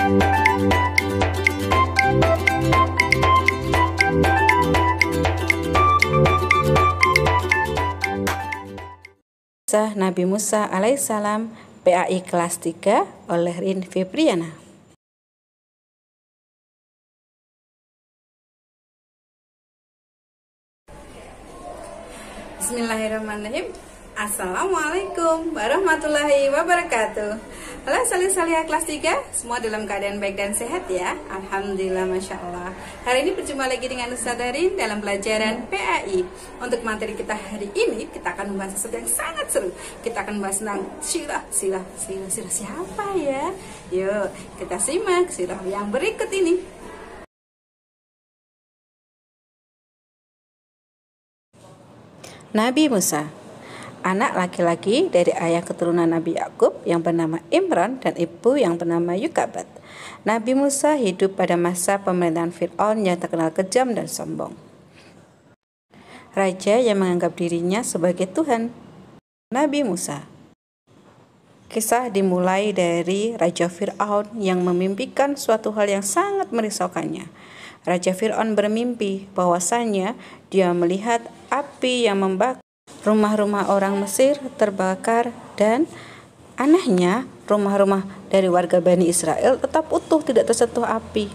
Kisah Nabi Musa alaihissalam, PAI kelas 3 oleh Rin Febriana. Bismillahirrahmanirrahim. Assalamualaikum warahmatullahi wabarakatuh. Halo salih-salihah kelas 3, semua dalam keadaan baik dan sehat ya. Alhamdulillah, Masya Allah. Hari ini berjumpa lagi dengan Ustadzah Rin dalam pelajaran PAI. Untuk materi kita hari ini, kita akan membahas sesuatu yang sangat seru. Kita akan membahas tentang sirah siapa ya? Yuk, kita simak sirah yang berikut ini. Nabi Musa, anak laki-laki dari ayah keturunan Nabi Yakub yang bernama Imran dan ibu yang bernama Yukabat. Nabi Musa hidup pada masa pemerintahan Fir'aun yang terkenal kejam dan sombong. Raja yang menganggap dirinya sebagai Tuhan. Nabi Musa. Kisah dimulai dari Raja Fir'aun yang memimpikan suatu hal yang sangat merisaukannya. Raja Fir'aun bermimpi bahwasanya dia melihat api yang membakar rumah-rumah orang Mesir terbakar dan anehnya rumah-rumah dari warga Bani Israel tetap utuh, tidak tersentuh api.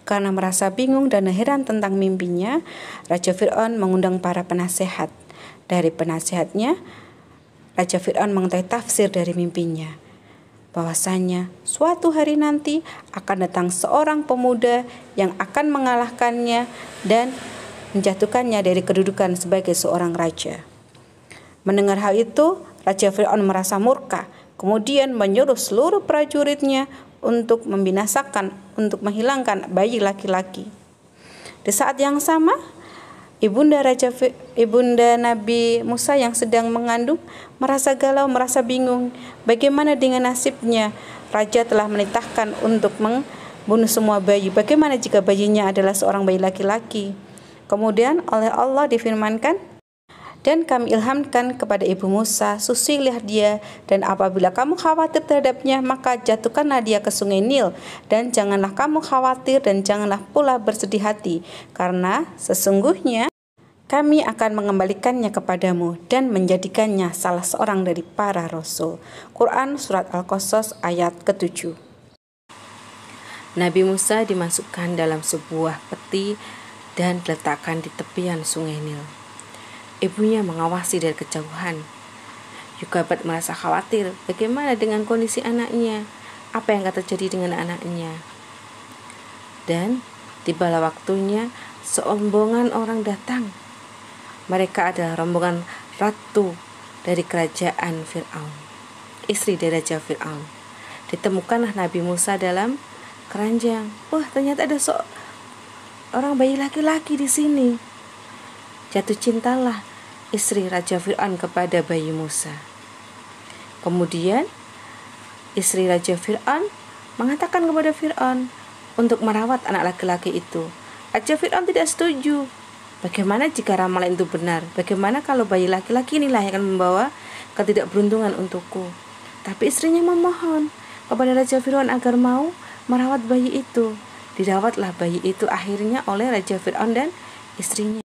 Karena merasa bingung dan heran tentang mimpinya, Raja Fir'aun mengundang para penasehat. Dari penasehatnya, Raja Fir'aun mengetahui tafsir dari mimpinya, bahwasanya suatu hari nanti akan datang seorang pemuda yang akan mengalahkannya dan menjatuhkannya dari kedudukan sebagai seorang raja. Mendengar hal itu, Raja Fir'aun merasa murka, kemudian menyuruh seluruh prajuritnya untuk membinasakan, untuk menghilangkan bayi laki-laki. Di saat yang sama, Ibunda Nabi Musa yang sedang mengandung merasa galau, merasa bingung. Bagaimana dengan nasibnya? Raja telah menitahkan untuk membunuh semua bayi. Bagaimana jika bayinya adalah seorang bayi laki-laki? Kemudian oleh Allah difirmankan, dan kami ilhamkan kepada ibu Musa, susuilah dia, dan apabila kamu khawatir terhadapnya, maka jatuhkanlah dia ke sungai Nil, dan janganlah kamu khawatir dan janganlah pula bersedih hati, karena sesungguhnya kami akan mengembalikannya kepadamu dan menjadikannya salah seorang dari para rasul. Quran Surat Al-Qasas ayat ke-7. Nabi Musa dimasukkan dalam sebuah peti dan diletakkan di tepian sungai Nil. Ibunya mengawasi dari kejauhan. Yukabat merasa khawatir, bagaimana dengan kondisi anaknya? Apa yang akan terjadi dengan anaknya? Dan tibalah waktunya, serombongan orang datang. Mereka adalah rombongan ratu dari kerajaan Fir'aun, istri dari Raja Fir'aun. Ditemukanlah Nabi Musa dalam keranjang. Wah, ternyata ada orang bayi laki-laki di sini. Jatuh cintalah istri Raja Fir'aun kepada bayi Musa. Kemudian istri Raja Fir'aun mengatakan kepada Fir'aun untuk merawat anak laki-laki itu. Raja Fir'aun tidak setuju. Bagaimana jika ramalan itu benar? Bagaimana kalau bayi laki-laki inilah yang akan membawa ketidakberuntungan untukku? Tapi istrinya memohon kepada Raja Fir'aun agar mau merawat bayi itu. Dirawatlah bayi itu akhirnya oleh Raja Fir'aun dan istrinya.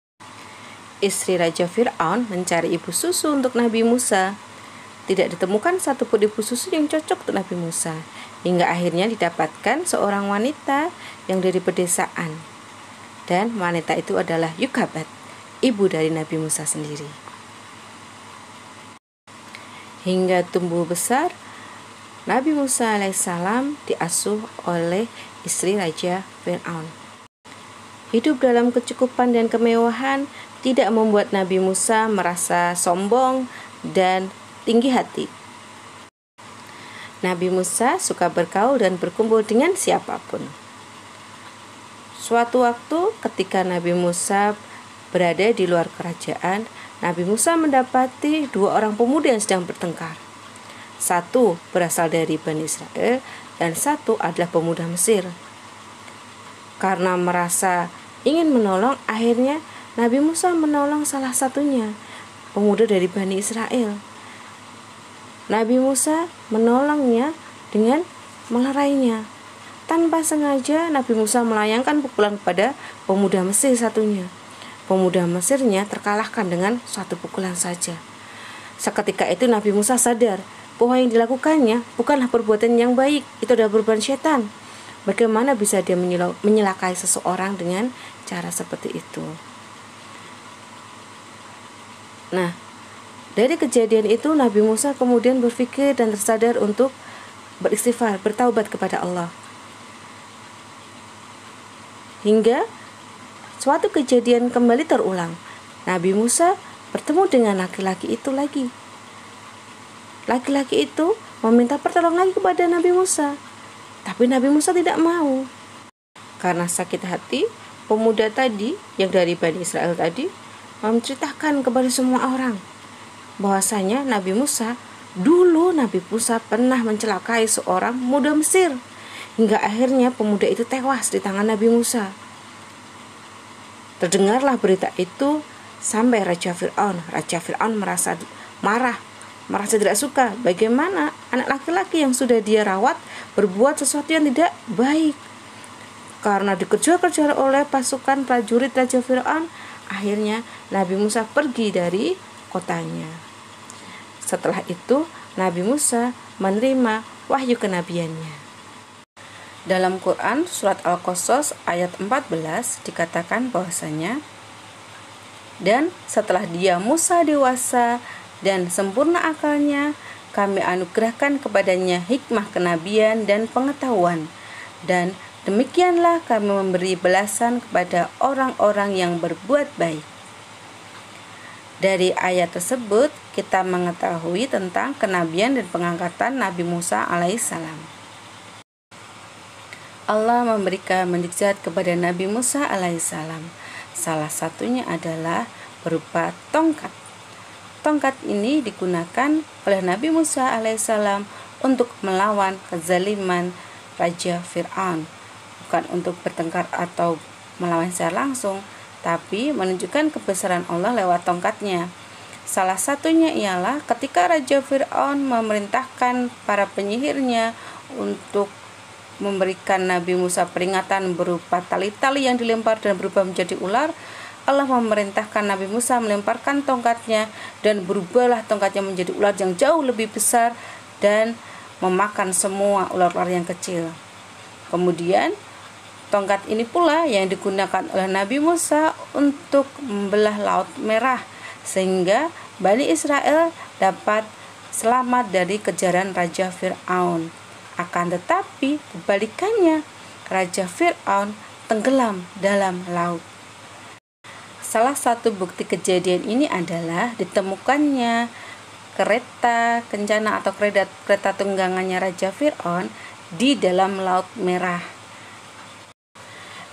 Istri Raja Fir'aun mencari ibu susu untuk Nabi Musa. Tidak ditemukan satupun ibu susu yang cocok untuk Nabi Musa. Hingga akhirnya didapatkan seorang wanita yang dari pedesaan. Dan wanita itu adalah Yukabat, ibu dari Nabi Musa sendiri. Hingga tumbuh besar, Nabi Musa alaihissalam diasuh oleh istri Raja Fir'aun. Hidup dalam kecukupan dan kemewahan tidak membuat Nabi Musa merasa sombong dan tinggi hati. Nabi Musa suka bergaul dan berkumpul dengan siapapun. Suatu waktu ketika Nabi Musa berada di luar kerajaan, Nabi Musa mendapati dua orang pemuda yang sedang bertengkar. Satu berasal dari Bani Israel dan satu adalah pemuda Mesir. Karena merasa ingin menolong, akhirnya Nabi Musa menolong salah satunya, pemuda dari Bani Israel. Nabi Musa menolongnya dengan melerainya. Tanpa sengaja Nabi Musa melayangkan pukulan kepada pemuda Mesir satunya. Pemuda Mesirnya terkalahkan dengan suatu pukulan saja. Seketika itu Nabi Musa sadar bahwa yang dilakukannya bukanlah perbuatan yang baik, itu adalah perbuatan setan. Bagaimana bisa dia menyelakai seseorang dengan cara seperti itu? Nah, dari kejadian itu Nabi Musa kemudian berpikir dan tersadar untuk beristighfar, bertaubat kepada Allah. Hingga suatu kejadian kembali terulang. Nabi Musa bertemu dengan laki-laki itu lagi. Laki-laki itu meminta pertolongan lagi kepada Nabi Musa. Tapi Nabi Musa tidak mau. Karena sakit hati, pemuda tadi yang dari Bani Israel tadi menceritakan kepada semua orang bahwasanya Nabi Musa, dulu Nabi Musa pernah mencelakai seorang pemuda Mesir, hingga akhirnya pemuda itu tewas di tangan Nabi Musa. Terdengarlah berita itu sampai Raja Fir'aun. Raja Fir'aun merasa marah, merasa tidak suka bagaimana anak laki-laki yang sudah dia rawat berbuat sesuatu yang tidak baik. Karena dikejar-kejar oleh pasukan prajurit Raja Fir'aun, akhirnya Nabi Musa pergi dari kotanya. Setelah itu Nabi Musa menerima wahyu kenabiannya. Dalam Quran surat Al-Qasas ayat 14 dikatakan bahwasanya, dan setelah dia Musa dewasa dan sempurna akalnya, kami anugerahkan kepadanya hikmah kenabian dan pengetahuan, dan demikianlah kami memberi balasan kepada orang-orang yang berbuat baik. Dari ayat tersebut kita mengetahui tentang kenabian dan pengangkatan Nabi Musa alaihissalam. Allah memberikan mukjizat kepada Nabi Musa alaihissalam. Salah satunya adalah berupa tongkat. Tongkat ini digunakan oleh Nabi Musa alaihissalam untuk melawan kezaliman Raja Fir'aun, bukan untuk bertengkar atau melawan secara langsung, tapi menunjukkan kebesaran Allah lewat tongkatnya. Salah satunya ialah ketika Raja Fir'aun memerintahkan para penyihirnya untuk memberikan Nabi Musa peringatan berupa tali-tali yang dilempar dan berubah menjadi ular. Allah memerintahkan Nabi Musa melemparkan tongkatnya dan berubahlah tongkatnya menjadi ular yang jauh lebih besar dan memakan semua ular-ular yang kecil. Kemudian tongkat ini pula yang digunakan oleh Nabi Musa untuk membelah Laut Merah sehingga Bani Israel dapat selamat dari kejaran Raja Fir'aun. Akan tetapi kebalikannya, Raja Fir'aun tenggelam dalam laut. Salah satu bukti kejadian ini adalah ditemukannya kereta kencana atau kereta tunggangannya Raja Fir'aun di dalam Laut Merah.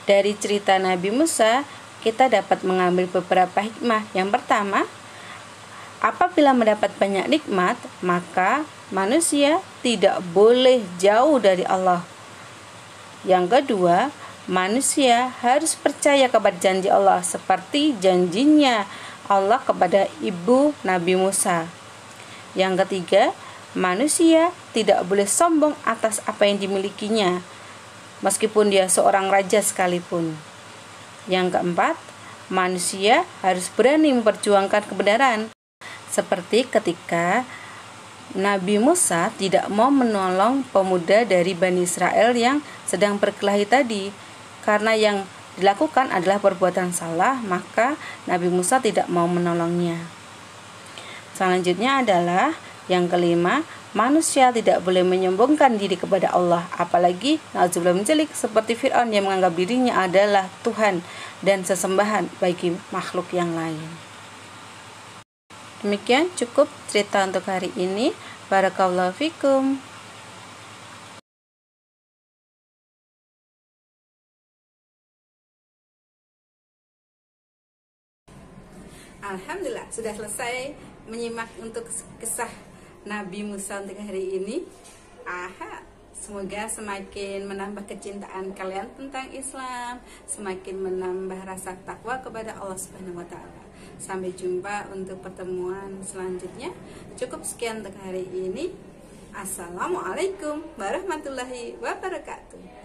Dari cerita Nabi Musa, kita dapat mengambil beberapa hikmah. Yang pertama, apabila mendapat banyak nikmat, maka manusia tidak boleh jauh dari Allah. Yang kedua, manusia harus percaya kepada janji Allah seperti janjinya Allah kepada ibu Nabi Musa. Yang ketiga, manusia tidak boleh sombong atas apa yang dimilikinya, meskipun dia seorang raja sekalipun. Yang keempat, manusia harus berani memperjuangkan kebenaran, seperti ketika Nabi Musa tidak mau menolong pemuda dari Bani Israel yang sedang berkelahi tadi. Karena yang dilakukan adalah perbuatan salah, maka Nabi Musa tidak mau menolongnya. Selanjutnya adalah yang kelima, manusia tidak boleh menyombongkan diri kepada Allah, apalagi nauzubillah mencelik seperti Fir'aun yang menganggap dirinya adalah Tuhan dan sesembahan bagi makhluk yang lain. Demikian cukup cerita untuk hari ini. Barakallahu fikum. Alhamdulillah sudah selesai menyimak untuk kisah Nabi Musa untuk hari ini. Semoga semakin menambah kecintaan kalian tentang Islam, semakin menambah rasa takwa kepada Allah Subhanahu wa taala. Sampai jumpa untuk pertemuan selanjutnya. Cukup sekian untuk hari ini. Assalamualaikum warahmatullahi wabarakatuh.